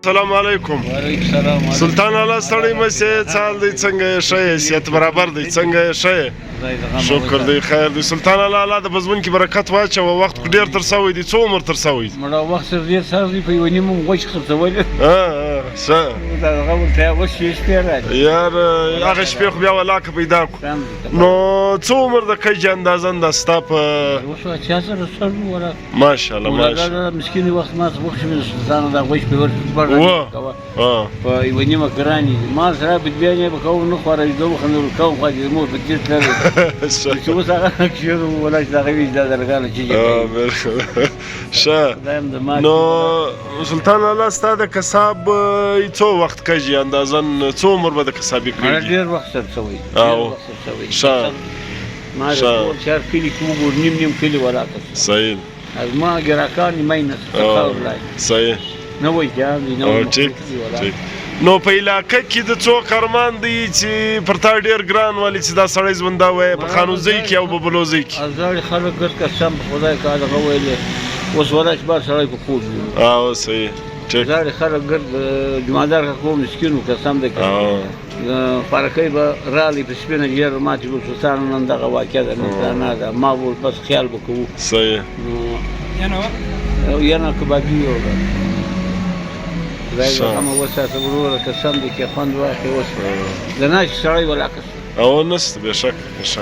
السلام علیکم. وعلیکم السلام. سلطان الله ستړی مشه څال دی څنګه شه حیثیت برابر دی څنګه شه شکر دی خیر دی سلطان الله د بزمن کې برکت واچو وخت ډیر تر سوي دي څو عمر تر سوي مړه وخت ډیر سر دی په یو نیم غوښ خرڅول څه دا غو ته وشي شپه راځي یار هغه شپه خو بیا ولاکه پیدا کو نو څو عمر د کج اندازن د ستاپ وشو چې سره سر ورا ماشاءالله ماشاءالله مسکین وخت ما وخت شمه سلطان دا غوښ په ور په یو نیمه ګرانی ما سره په بیانې به کوم نو خورای دوه خنور کوم خو دې مو په دې تل چې وسه هغه کښو ولا چې هغه وی دا درګاله چې شه نو سلطان الله ستاده کسب څو وخت کجی اندازن څو عمر به د کسبې کړی ډیر وخت سره سوی او شه ما د چار کلی کوم نیم کلی ولاته صحیح از ما ګراکان ماینس تخاور لای صحیح نو وای جام نو ټیک نو په علاقه کې د څو کارمان دي چې پرتا ډیر ګران والی چې دا سړی ژوند دا وای په خانوزي کې او په بلوزي کې ازار خلک ګر قسم خدای کا دا ویلې اوس ولاش بار سړی په خوب او صحیح ټیک ازار خلک ګر جمعدار کا کوم مسکینو قسم دې فرقې به رالي په سپینه جیر ماته په سلطان نن دغه واقع ده نه دا ما ول بس خیال وکړو صحیح یانا کبابي او زي ما وسات ورور قسم دي کې خوند واخی وسه د ناش سړی ولاکس او نست بشک اش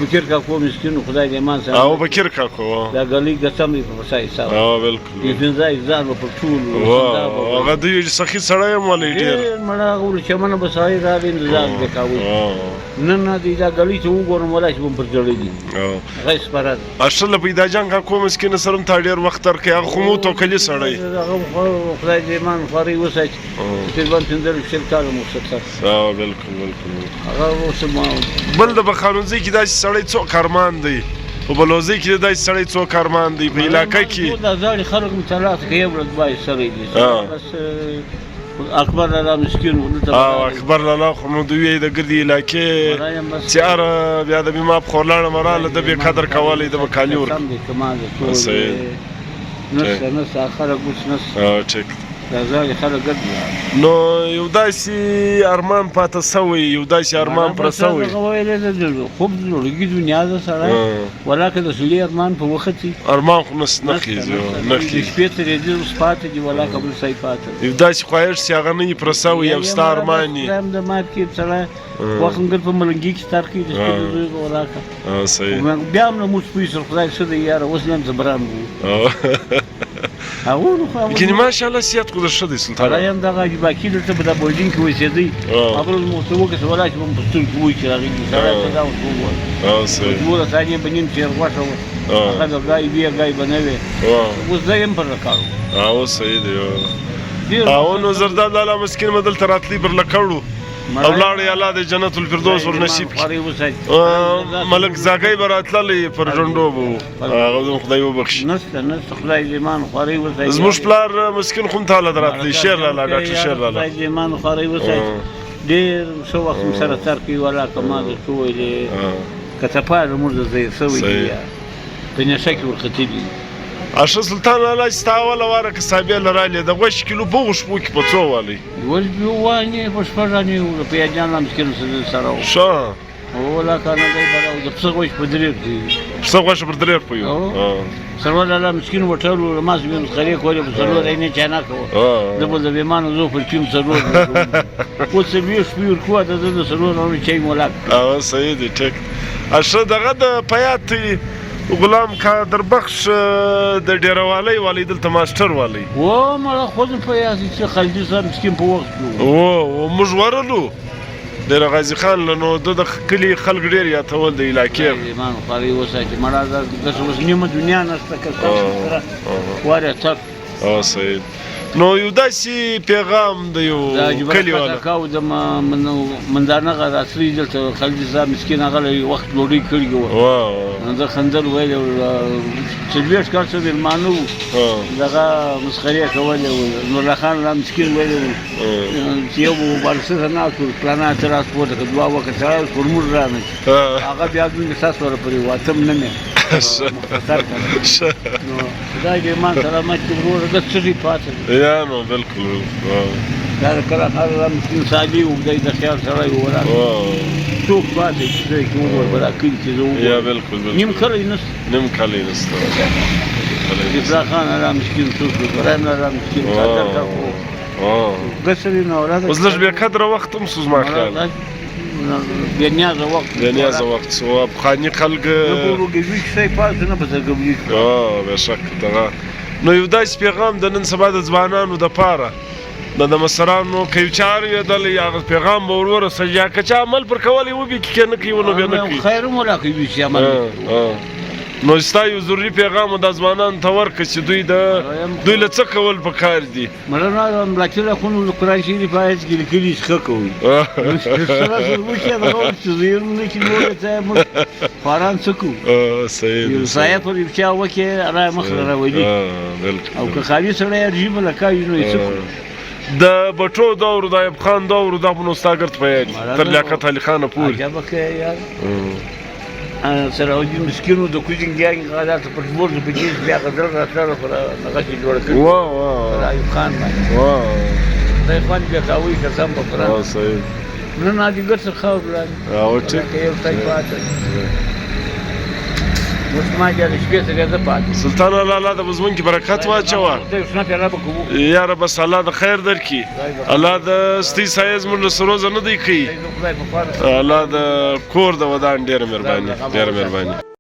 بکر کا کو مسکینو خدای دې مان سره او بکر کا کو دا غلی قسم دې په سای حساب او بالکل دې ځای ځان په ټول او هغه دې سخی سړی مولې ډیر مړه غول چې منه بسای را دې انتظار وکاوي نه دې دا غلی ته وګورم ولا چې په جوړې دي غیس پرد اصل پیدا جان کا کو مسکین سره ته ډیر وخت تر کې هغه خمو تو کلی سړی هغه خدای دې مان خوري وسه چې باندې تندل شل کال مو څه او بالکل هغه وسه بل د بخارونځي کې داسې سړی څو کارمان دی په بلوزي کې داسې سړی څو کارمان دی په علاقه کې دا ځاړي خلک مطالعات کوي ورځ بای سړی دي بس اکبر الله مسکین او اکبر الله خو نو دوی د ګردي علاقې چار بیا د بیمه په خورلانه مراله د به قدر کولای د مکالي ور نس خلک وسنس ټیک دا ځاړي خلک ګرځي نو یو داسې ارمان پاته سوی یو داسې ارمان پر سوی خوب لږی دنیا ده سړی ولکه د سړي ارمان په وخت ارمان خو نس نخیږي نخیږي شپې ته دې اوس پاتې دي ولکه بل ځای پاتې یو داسې خواهش چې هغه نه پر سوی یو ستا ارمان یې د مات کې سړی وخت ګر په ملنګي کې تر کې د ولکه صحیح بیا هم نو موږ پوي سره خدای څه دی یاره اوس هم زبران وو کنی ماشاءالله سیات خود شدی سلطان الله هم دغه باکی دلته په د بولډینګ کې وسېدی خبر مو څه وکړه ولا چې په پستون کې وای چې راغلی سره دا وو او صحیح موږ ثاني بنیم چې ورغښو هغه غای بیا غای بنوي اوس زایم پر کارو او صحیح دی او نو زرداد الله مسکین مدل تراتلی بر لکړو او لاړې الله د جنت الفردوس ور نصیب کړي ملک زاګي براتللې پر جوندو بو هغه خدای وبخشي نس خدای ایمان خوري وځي زموږ پلار مسکین خون تعالی دراتلی شیر لاله ډاکټر شیر لاله خدای ایمان خوري وځي ډیر شو وخت سره تر کې ولا کما د شوې کته پاره موږ زې سوي په نشه کې ورختي دي اشه سلطان الله استاول واره کسابه لراله د غوښ کیلو په غوښ پوک په څو والی ول بیوانی په شپږانی او په جان مسکین سره شه ولا کنه دی بل د څه غوښ په درې کې څه غوښ په درې په یو سرور الله مسکین وټلو ما زمين خري کولې په سرور نه چانه کو د بل د بیمانو زو په ټیم سرور او څه ویش ویر کو د سرور نو چي مولا او صحیح دی ټیک اشه دغه د پیات غلام قادر بخش د ډیروالۍ والی دلته ماستر والی و مړه خود په یاسي چې خلجي صاحب مسکین په وخت او موږ ورلو د غازی خان له نو د کلی خلک ډیر یاتول د علاقې ایمان خوري وساتي مړه د څه نیمه دنیا نشته که واره تک او صحیح نو یو داسې پیغام د یو کلیواله کاو د مندانه غا اصلي دلته خلجي صاحب مسکین هغه وخت لوړی کړی و زه خندل ویل چې ویش کار څه درمانو دغه مسخريه کولې نور خان لا مسکین ویل چې یو ورسره نه ټول پلان ترانسپورت کې دوا وکړ سره فرمول رانه هغه بیا د تاسو سره پرې واتم نه مختصر خدای دې ایمان سلامت کړي وروره داسې څه شي پاتې دی یا نو بالکل دا د کله هر مسکین سادي وګدی د خیال سړی وولا څوک پاتې چې دی کې وګور به دا کلي کې زه یا وګورم بالکل نیم کلی نشته نیم کلی نسته افرا خان را مسکین څوک دی برایم را مسکین قادر کا خو ګسري نو اولاد اوس لږ بې قدره وخت هم سو زما خیال بې نیازه وخت بې نیازه وخت سو افغاني خلک نه ګورګوي کیسه پاتې نه به زه ګورګوي بېشک دغه نو یو داسې پیغام د نن سبا د ځوانانو دپاره د مشرانو که یو چا اورېدلی هغه پیغام به ور ورسوي یا که چا عمل پر کولی وبي که نه کوي نو بیا نه کوي خیر هم ولا کوي چې عمل نو ستا یو ضروري پیغام د ځوانانو ته ورکړه چې دوی له څه کول پکار دي مولانا ملاکي راخونو د قرآن شریف آیت کې لیکلي ښه کوئ سره زموږ چې دغه چې زیرونه کې نور ته موږ خواران څه کوو یو سایه پر یو چا وکړې رای مخ راولي او که خالي سړی عجیبه لکه وي نو یې څه کوو د بټو دور د ایوب خان دور دا په نو ستا ګرد په یاد تر لیاقت علي خانه پورې عجبه که یار سراوجي مسکینو د کوچنګ ګیانګ غاړه په ټول د بجیز بیا غدر راځره پر هغه چې جوړ کړی ایوب خان باندې دا خان بیا کاوي قسم په قرآن صحیح نه نه دي ګر څه خاور راځي او ټیک یو ځای پاتې اوس ما د شپې څخه ده پاتې سلطان الله د مضمون کې برکت واچوه یا رب بس الله د خیر درکړي الله د ستي سایز مون له سروزه نه دی کوي الله د کور د ودان ډېره مهرباني